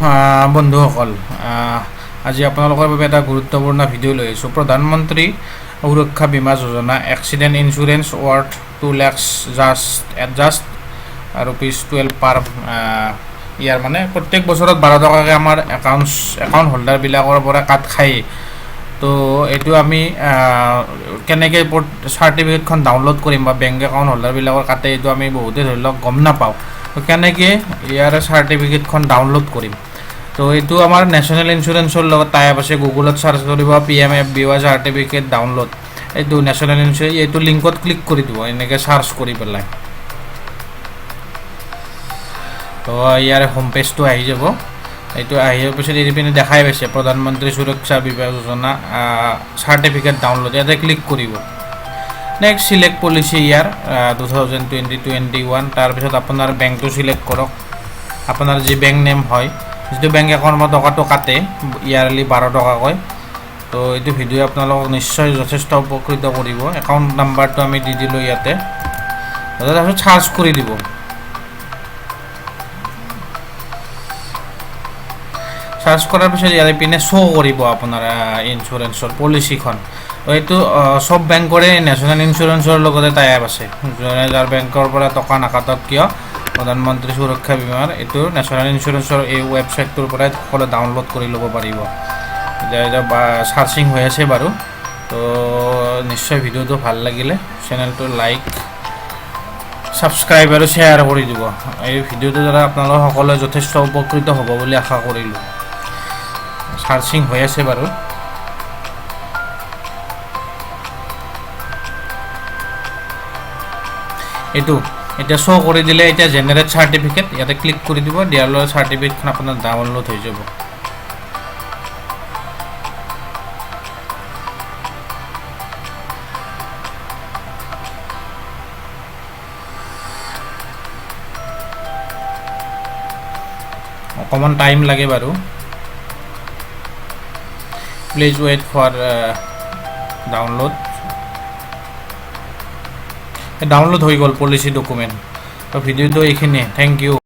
বন্ধুসকল, আজি আপোনালোকৰ বাবে এটা গুৰুত্বপূৰ্ণ ভিডিঅ' লৈ আহিছোঁ। প্ৰধানমন্ত্ৰী সুৰক্ষা বীমা যোজনা accident insurance worth 2 lakhs just ₹12 per year, মানে প্ৰত্যেক বছৰত 12 টকাকৈ আমাৰ একাউণ্ট হোল্ডাৰবিলাকৰ পৰা কাট খায়েই। তো এইটো আমি কেনেকৈ চাৰ্টিফিকেটখন ডাউনলোড কৰিম বা বেংক একাউণ্ট হোল্ডাৰবিলাকৰ কাটে, এইটো আমি বহুতে ধৰি লওক গম নাপাওঁ। তো কেনেকৈ ইয়াৰ চাৰ্টিফিকেটখন ডাউনলোড কৰিম, তো এইটো আমাৰ নেশ্যনেল ইঞ্চুৰেঞ্চৰ লগত টাই আপ আছে। গুগলত চাৰ্চ কৰিব PMFBY চাৰ্টিফিকেট ডাউনলোড, এইটো নেশ্যনেল ইঞ্চুৰেঞ্চ, এইটো লিংকত ক্লিক কৰি দিব, এনেকৈ চাৰ্চ কৰি পেলাই। তো ইয়াৰ হোম পেজটো আহি যাব। এইটো আহি যোৱাৰ পিছত এই পিনে দেখাই পাইছে প্ৰধানমন্ত্ৰী সুৰক্ষা বীমা যোজনা চাৰ্টিফিকেট ডাউনলোড, ইয়াতে ক্লিক কৰিব। নেক্সট চিলেক্ট পলিচি ইয়াৰ 2020-21, তাৰপিছত আপোনাৰ বেংকটো চিলেক্ট কৰক। আপোনাৰ যি বেংক নেম হয়, যিটো বেংক একাউণ্টত টকাটো কাটে ইয়াৰলি 12 টকাকৈ। তো এইটো ভিডিঅ' আপোনালোকক নিশ্চয় যথেষ্ট উপকৃত কৰিব। একাউণ্ট নাম্বাৰটো আমি দি দিলোঁ ইয়াতে, তাৰপিছত চাৰ্চ কৰি দিব। চাৰ্চ কৰাৰ পিছত ইয়াৰে পিনে শ্ব' কৰিব আপোনাৰ ইঞ্চুৰেঞ্চৰ পলিচিখন। এইটো চব বেংকৰে নেশ্যনেল ইঞ্চুৰেঞ্চৰ লগতে টাই আপ আছে। যাৰ বেংকৰ পৰা টকা নাকাটক কিয়, প্ৰধানমন্ত্ৰী সুৰক্ষা বীমাৰ এইটো নেশ্যনেল ইঞ্চুৰেঞ্চৰ এই ৱেবছাইটটোৰ পৰাই সকলোৱে ডাউনলোড কৰি ল'ব পাৰিব। এতিয়া চাৰ্চিং হৈ আছে বাৰু। তো নিশ্চয় ভিডিঅ'টো ভাল লাগিলে চেনেলটো লাইক, ছাবস্ক্ৰাইব আৰু শ্বেয়াৰ কৰি দিব। এই ভিডিঅ'টোৰ দ্বাৰা আপোনালোক সকলোৱে যথেষ্ট উপকৃত হ'ব বুলি আশা কৰিলোঁ। চাৰ্চিং হৈ আছে বাৰু। এইটো এতিয়া শ্ব' কৰি দিলে, এতিয়া জেনেৰেট চাৰ্টিফিকেট ইয়াতে ক্লিক কৰি দিব। দিয়াৰ লগে চাৰ্টিফিকেটখন আপোনাৰ ডাউনলোড হৈ যাব। অকণমান টাইম লাগে বাৰু। Please wait for download. Download হৈ গ'ল পলিচি ডকুমেণ্ট। তো ভিডিঅ'টো এইখিনিয়ে। Thank U.